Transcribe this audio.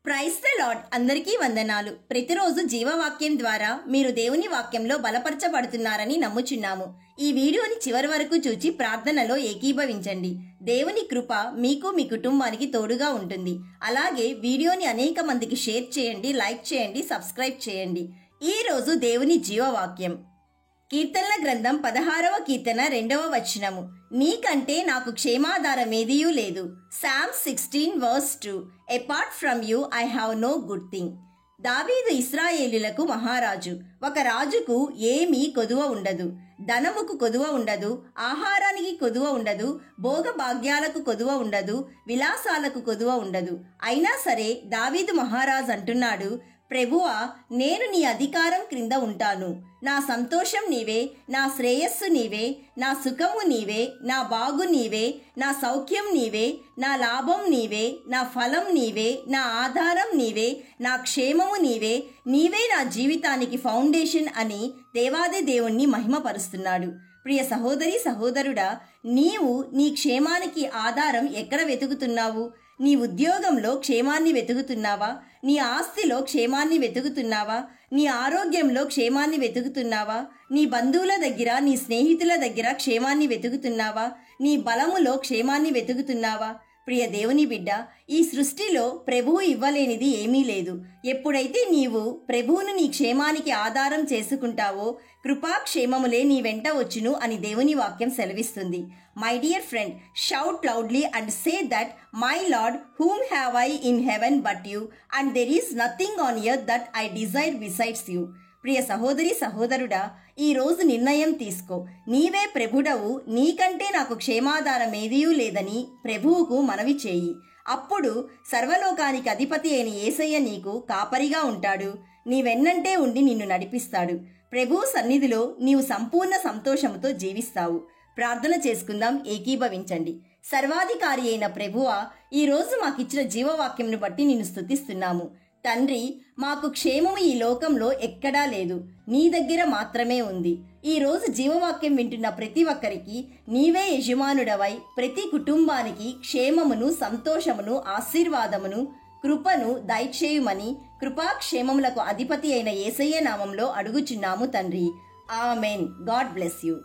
Praise the lord. అందరికీ వందనాలు. ప్రతిరోజు జీవవాక్యం ద్వారా మీరు దేవుని వాక్యంలో బలపరచబడుతున్నారని నమ్ముచున్నాము. ఈ వీడియోని చివరి వరకు చూచి ప్రార్థనలో ఏకీభవించండి. దేవుని కృప మీకు మీ కుటుంబానికి తోడుగా ఉంటుంది. అలాగే వీడియోని అనేక మందికి షేర్ చేయండి, లైక్ చేయండి, సబ్స్క్రైబ్ చేయండి. ఈ రోజు దేవుని జీవవాక్యం కీర్తనల గ్రంథం 16వ కీర్తన 2వ వచనము. నీకంటే నాకు క్షేమాధారమేదియూ లేదు. Psalm 16:2. Apart from you I have no good thing. దావీదు ఇశ్రాయేలీయులకు మహారాజు. ఒక రాజుకు ఏమీ కొదువ ఉండదు. ధనముకు కొదువ ఉండదు, ఆహారానికి కొదువ ఉండదు, భోగభాగ్యాలకు కొదువ ఉండదు, విలాసాలకు కొదువ ఉండదు. అయినా సరే దావీదు మహారాజు అంటున్నాడు, ప్రభువా, నేను నీ అధికారం క్రింద ఉంటాను. నా సంతోషం నీవే, నా శ్రేయస్సు నీవే, నా సుఖము నీవే, నా బాగు నీవే, నా సౌఖ్యం నీవే, నా లాభం నీవే, నా ఫలం నీవే, నా ఆధారం నీవే, నా క్షేమము నీవే, నీవే నా జీవితానికి ఫౌండేషన్ అని దేవాది దేవుణ్ణి మహిమపరుస్తున్నాడు. ప్రియ సహోదరి సహోదరుడా, నీవు నీ క్షేమానికి ఆధారం ఎక్కడ వెతుకుతున్నావు? నీ ఉద్యోగంలో క్షేమాన్ని వెతుకుతున్నావా? నీ ఆస్తిలో క్షేమాన్ని వెతుకుతున్నావా? నీ ఆరోగ్యంలో క్షేమాన్ని వెతుకుతున్నావా? నీ బంధువుల దగ్గర, నీ స్నేహితుల దగ్గర క్షేమాన్ని వెతుకుతున్నావా? నీ బలములో క్షేమాన్ని వెతుకుతున్నావా? ప్రియ దేవుని బిడ్డ, ఈ సృష్టిలో ప్రభువు ఇవ్వలేనిది ఏమీ లేదు. ఎప్పుడైతే నీవు ప్రభువును నీ క్షేమానికి ఆధారం చేసుకుంటావో కృపాక్షేమములే నీ వెంట వచ్చును అని దేవుని వాక్యం సెలవిస్తుంది. My dear friend, shout loudly and say that my lord, whom have I in heaven but you, and there is nothing on earth that I desire besides you. ప్రియ సహోదరి సహోదరుడా, ఈ రోజు నిర్ణయం తీసుకో. నీవే ప్రభుడవు, నీకంటే నాకు క్షేమాధారం ఏదీయూ లేదని ప్రభువుకు మనవి చేయి. అప్పుడు సర్వలోకానికి అధిపతి అయిన యేసయ్య నీకు కాపరిగా ఉంటాడు. నీవెన్నంటే ఉండి నిన్ను నడిపిస్తాడు. ప్రభువు సన్నిధిలో నీవు సంపూర్ణ సంతోషముతో జీవిస్తావు. ప్రార్థన చేసుకుందాం, ఏకీభవించండి. సర్వాధికారి అయిన ప్రభువా, ఈ రోజు మాకిచ్చిన జీవవాక్యంను బట్టి నిన్ను స్తుతిస్తున్నాము. తండ్రి, మాకు క్షేమము ఈ లోకంలో ఎక్కడా లేదు, నీ దగ్గర మాత్రమే ఉంది. ఈ రోజు జీవవాక్యం వింటున్న ప్రతి ఒక్కరికి నీవే యజమానుడవై ప్రతి కుటుంబానికి క్షేమమును, సంతోషమును, ఆశీర్వాదమును, కృపను దయచేయుమని కృపాక్షేమములకు అధిపతి అయిన యేసయ్య నామంలో అడుగుచున్నాము తండ్రి. ఆమెన్. God bless you.